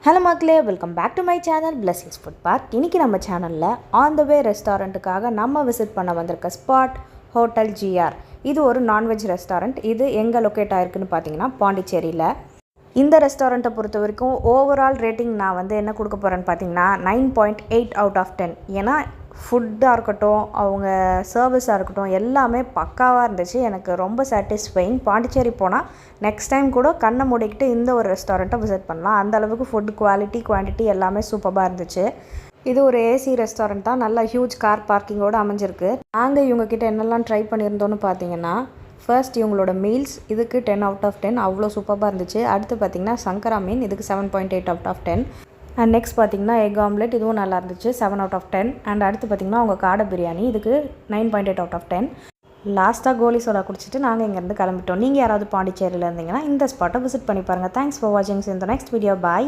Hello மக்களே, welcome back to my channel Blessings Food Park. இன்றைக்கி நம்ம சேனலில் ஆன் த வே ரெஸ்டாரண்ட்டுக்காக நம்ம விசிட் பண்ண வந்திருக்க ஸ்பாட் ஹோட்டல் ஜிஆர். இது ஒரு நான்வெஜ் ரெஸ்டாரண்ட். இது எங்கே லொக்கேட் ஆகிருக்குன்னு பார்த்தீங்கன்னா பாண்டிச்சேரியில். இந்த ரெஸ்டாரண்ட்டை பொறுத்த வரைக்கும் ஓவரால் ரேட்டிங் நான் என்ன கொடுக்க போகிறேன்னு பார்த்தீங்கன்னா 9.8 அவுட் ஆஃப் 10. ஏன்னா ஃபுட்டாக இருக்கட்டும், அவங்க சர்வீஸாக இருக்கட்டும், எல்லாமே பக்காவாக இருந்துச்சு. எனக்கு ரொம்ப சாட்டிஸ்ஃபைங். பாண்டிச்சேரி போனால் நெக்ஸ்ட் டைம் கூட கண்ணை மூடிக்கிட்டு இந்த ஒரு ரெஸ்டாரண்ட்டை விசிட் பண்ணலாம். அந்தளவுக்கு ஃபுட் குவாலிட்டி குவான்டிட்டி எல்லாமே சூப்பராக இருந்துச்சு. இது ஒரு ஏசி ரெஸ்டாரண்ட் தான். நல்ல ஹியூஜ் கார் பார்க்கிங்கோடு அமைஞ்சிருக்கு. நாங்கள் இவங்கக்கிட்ட என்னெல்லாம் ட்ரை பண்ணியிருந்தோன்னு பார்த்தீங்கன்னா, ஃபர்ஸ்ட் இவங்களோட மீல்ஸ் இதுக்கு 10 அவுட் ஆஃப் 10 அவ்வளோ சூப்பராக இருந்துச்சு. அடுத்து பார்த்திங்கன்னா சங்கரா மீன், இதுக்கு 7.8 அவுட் ஆஃப் 10. அண்ட் நெக்ஸ்ட் பார்த்திங்கன்னா எக் ஆம்லெட், இதுவும் நல்லா இருந்துச்சு, 7 அவுட் ஆஃப் 10. அண்ட் அடுத்து பார்த்திங்கன்னா அவங்க காடை பிரியாணி, இதுக்கு 9.8 அவுட் ஆஃப் 10. லாஸ்ட்டாக கோலி சோடா குடிச்சிட்டு நாங்கள் இங்கேருந்து கிளம்பிட்டோம். நீங்கள் யாராவது பாண்டிச்சேரியில் இருந்தீங்கன்னா இந்த ஸ்பாட்டை விசிட் பண்ணி பாருங்கள். தேங்க்ஸ் ஃபார் வாட்சிங். இந்த நெக்ஸ்ட் வீடியோ. பாய்.